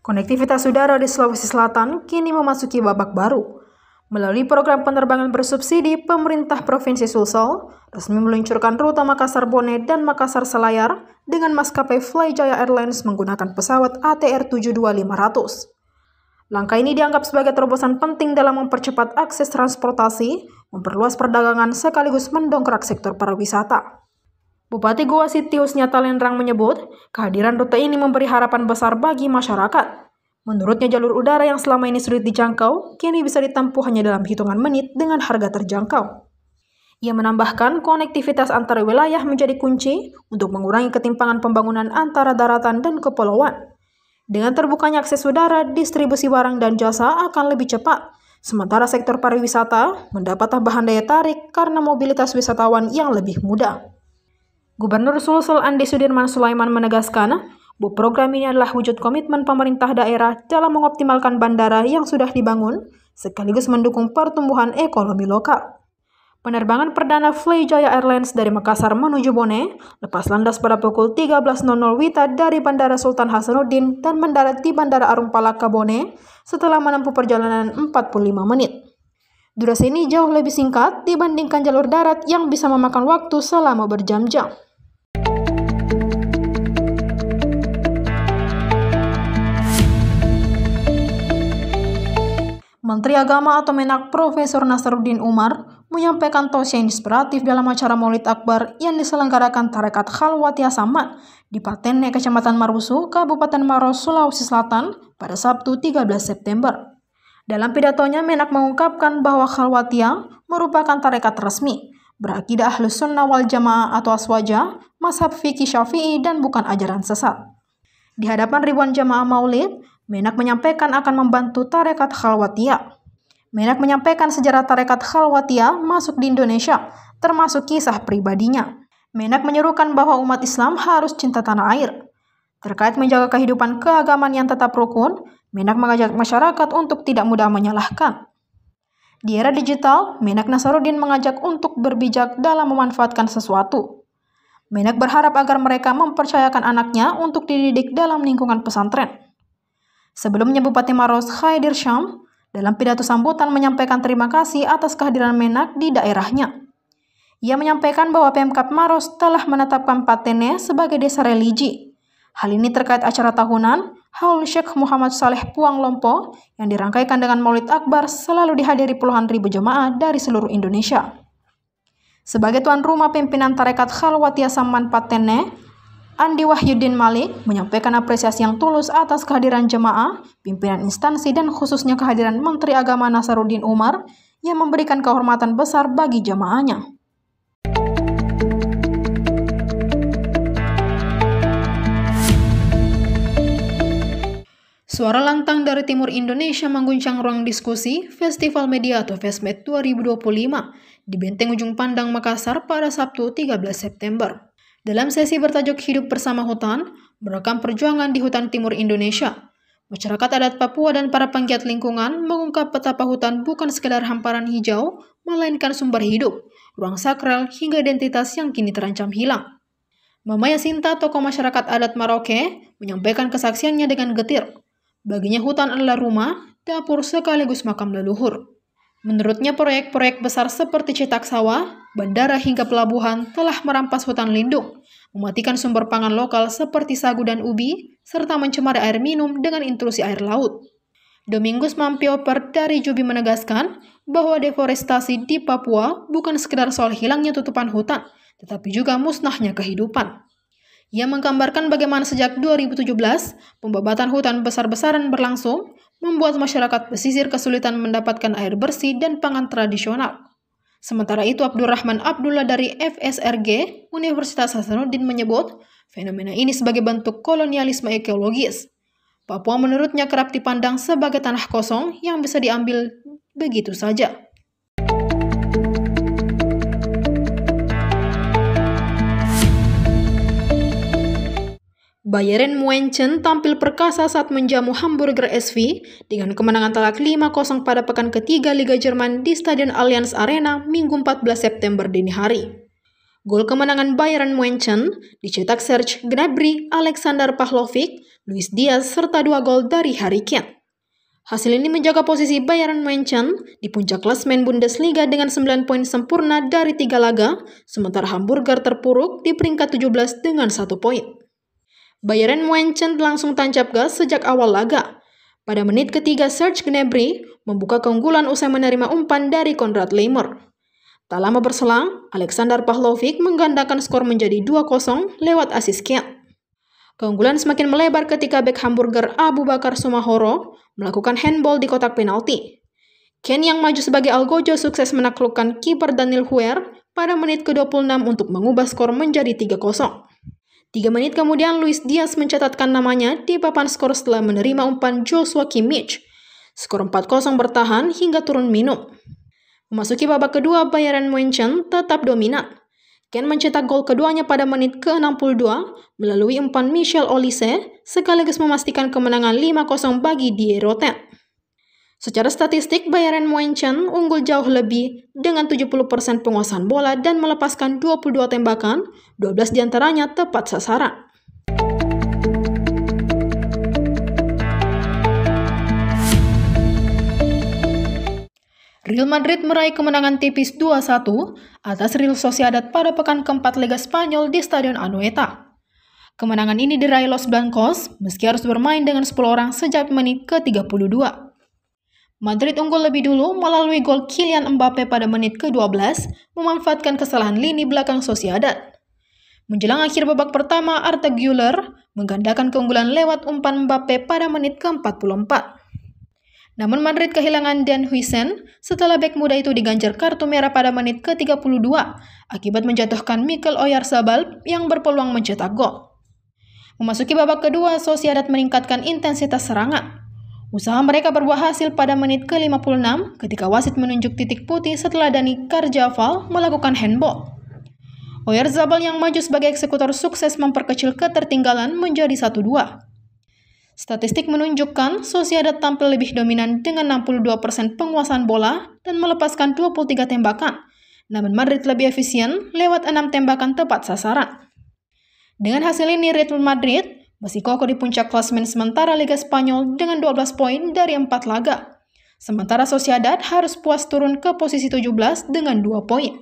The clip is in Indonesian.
Konektivitas udara di Sulawesi Selatan kini memasuki babak baru. Melalui program penerbangan bersubsidi, pemerintah Provinsi Sulsel resmi meluncurkan rute Makassar-Bone dan Makassar-Selayar dengan maskapai Flyjaya Airlines menggunakan pesawat ATR 72500. Langkah ini dianggap sebagai terobosan penting dalam mempercepat akses transportasi, memperluas perdagangan sekaligus mendongkrak sektor pariwisata. Bupati Goa Sitius Nyatalendrang menyebut, kehadiran rute ini memberi harapan besar bagi masyarakat. Menurutnya jalur udara yang selama ini sulit dijangkau, kini bisa ditempuh hanya dalam hitungan menit dengan harga terjangkau. Ia menambahkan konektivitas antar wilayah menjadi kunci untuk mengurangi ketimpangan pembangunan antara daratan dan kepulauan. Dengan terbukanya akses udara, distribusi barang dan jasa akan lebih cepat, sementara sektor pariwisata mendapat tambahan daya tarik karena mobilitas wisatawan yang lebih mudah. Gubernur Sulsel Andi Sudirman Sulaiman menegaskan bahwa program ini adalah wujud komitmen pemerintah daerah dalam mengoptimalkan bandara yang sudah dibangun, sekaligus mendukung pertumbuhan ekonomi lokal. Penerbangan perdana Flyjaya Airlines dari Makassar menuju Bone lepas landas pada pukul 13.00 WITA dari Bandara Sultan Hasanuddin dan mendarat di Bandara Arung Palaka Bone setelah menempuh perjalanan 45 menit. Durasi ini jauh lebih singkat dibandingkan jalur darat yang bisa memakan waktu selama berjam-jam. Menteri Agama atau Menak Profesor Nasaruddin Umar menyampaikan tausiah inspiratif dalam acara Maulid Akbar yang diselenggarakan Tarekat Khalwatiyah Samad di Patene, Kecamatan Marusu, Kabupaten Maros, Sulawesi Selatan pada Sabtu 13 September. Dalam pidatonya, Menak mengungkapkan bahwa Khalwatiyah merupakan tarekat resmi, berakidah Ahlus Sunnah wal Jamaah atau Aswaja, mazhab fikih Syafi'i dan bukan ajaran sesat. Di hadapan ribuan jamaah Maulid, Menak menyampaikan akan membantu tarekat Khalwatiyah. Menak menyampaikan sejarah tarekat Khalwatiyah masuk di Indonesia, termasuk kisah pribadinya. Menak menyerukan bahwa umat Islam harus cinta tanah air. Terkait menjaga kehidupan keagamaan yang tetap rukun, Menak mengajak masyarakat untuk tidak mudah menyalahkan. Di era digital, Menak Nasaruddin mengajak untuk berbijak dalam memanfaatkan sesuatu. Menak berharap agar mereka mempercayakan anaknya untuk dididik dalam lingkungan pesantren. Sebelumnya Bupati Maros Khaidir Syam dalam pidato sambutan menyampaikan terima kasih atas kehadiran Menak di daerahnya. Ia menyampaikan bahwa Pemkab Maros telah menetapkan Patene sebagai desa religi. Hal ini terkait acara tahunan Haul Syekh Muhammad Saleh Puang Lompo yang dirangkaikan dengan Maulid Akbar selalu dihadiri puluhan ribu jemaah dari seluruh Indonesia. Sebagai tuan rumah pimpinan tarekat Khalwatiyah Samad Patene, Andi Wahyuddin Malik menyampaikan apresiasi yang tulus atas kehadiran jemaah, pimpinan instansi dan khususnya kehadiran Menteri Agama Nasaruddin Umar yang memberikan kehormatan besar bagi jemaahnya. Suara lantang dari Timur Indonesia mengguncang ruang diskusi Festival Media atau FESMED 2025 di Benteng Ujung Pandang, Makassar pada Sabtu 13 September. Dalam sesi bertajuk Hidup Bersama Hutan, merekam perjuangan di hutan timur Indonesia. Masyarakat adat Papua dan para penggiat lingkungan mengungkap betapa hutan bukan sekedar hamparan hijau, melainkan sumber hidup, ruang sakral hingga identitas yang kini terancam hilang. Mama Yasinta, tokoh masyarakat adat Maroke, menyampaikan kesaksiannya dengan getir. Baginya hutan adalah rumah, dapur sekaligus makam leluhur. Menurutnya proyek-proyek besar seperti cetak sawah, bandara hingga pelabuhan telah merampas hutan lindung, mematikan sumber pangan lokal seperti sagu dan ubi, serta mencemari air minum dengan intrusi air laut. Domingus Mampioper dari Jubi menegaskan bahwa deforestasi di Papua bukan sekedar soal hilangnya tutupan hutan, tetapi juga musnahnya kehidupan. Ia menggambarkan bagaimana sejak 2017, pembabatan hutan besar-besaran berlangsung, membuat masyarakat pesisir kesulitan mendapatkan air bersih dan pangan tradisional. Sementara itu, Abdurrahman Abdullah dari FSRG, Universitas Hasanuddin menyebut fenomena ini sebagai bentuk kolonialisme ekologis. Papua menurutnya kerap dipandang sebagai tanah kosong yang bisa diambil begitu saja. Bayern München tampil perkasa saat menjamu Hamburger SV dengan kemenangan telak 5-0 pada pekan ketiga Liga Jerman di Stadion Allianz Arena Minggu 14 September dini hari. Gol kemenangan Bayern München dicetak Serge Gnabry, Alexander Pavlovic, Luis Diaz, serta 2 gol dari Harry Kane. Hasil ini menjaga posisi Bayern München di puncak klasemen Bundesliga dengan 9 poin sempurna dari 3 laga, sementara Hamburger terpuruk di peringkat 17 dengan 1 poin. Bayern München langsung tancap gas sejak awal laga. Pada menit ketiga, Serge Gnabry membuka keunggulan usai menerima umpan dari Konrad Laimer. Tak lama berselang, Alexander Pavlovic menggandakan skor menjadi 2-0 lewat asis Kane. Keunggulan semakin melebar ketika bek Hamburger Abu Bakar Sumahoro melakukan handball di kotak penalti. Kane yang maju sebagai algojo sukses menaklukkan kiper Daniel Huer pada menit ke-26 untuk mengubah skor menjadi 3-0. 3 menit kemudian Luis Diaz mencatatkan namanya di papan skor setelah menerima umpan Joshua Kimmich. Skor 4-0 bertahan hingga turun minum. Memasuki babak kedua, Bayern München tetap dominan. Kane mencetak gol keduanya pada menit ke-62 melalui umpan Michel Olise sekaligus memastikan kemenangan 5-0 bagi Die Roten. Secara statistik, Bayern München unggul jauh lebih dengan 70% penguasaan bola dan melepaskan 22 tembakan, 12 diantaranya tepat sasaran. Real Madrid meraih kemenangan tipis 2-1 atas Real Sociedad pada pekan keempat Liga Spanyol di Stadion Anoeta. Kemenangan ini diraih Los Blancos meski harus bermain dengan 10 orang sejak menit ke-32. Madrid unggul lebih dulu melalui gol Kylian Mbappe pada menit ke-12 memanfaatkan kesalahan lini belakang Sociedad. Menjelang akhir babak pertama, Arda Güler menggandakan keunggulan lewat umpan Mbappe pada menit ke-44. Namun Madrid kehilangan Dan Huijsen setelah bek muda itu diganjar kartu merah pada menit ke-32 akibat menjatuhkan Mikel Oyarzabal yang berpeluang mencetak gol. Memasuki babak kedua, Sociedad meningkatkan intensitas serangan. Usaha mereka berbuah hasil pada menit ke-56 ketika wasit menunjuk titik putih setelah Dani Carvajal melakukan handball. Oyarzabal yang maju sebagai eksekutor sukses memperkecil ketertinggalan menjadi 1-2. Statistik menunjukkan Sociedad tampil lebih dominan dengan 62% penguasaan bola dan melepaskan 23 tembakan. Namun Madrid lebih efisien lewat 6 tembakan tepat sasaran. Dengan hasil ini, Real Madrid masih kokoh di puncak klasemen sementara Liga Spanyol dengan 12 poin dari 4 laga. Sementara Sociedad harus puas turun ke posisi 17 dengan 2 poin.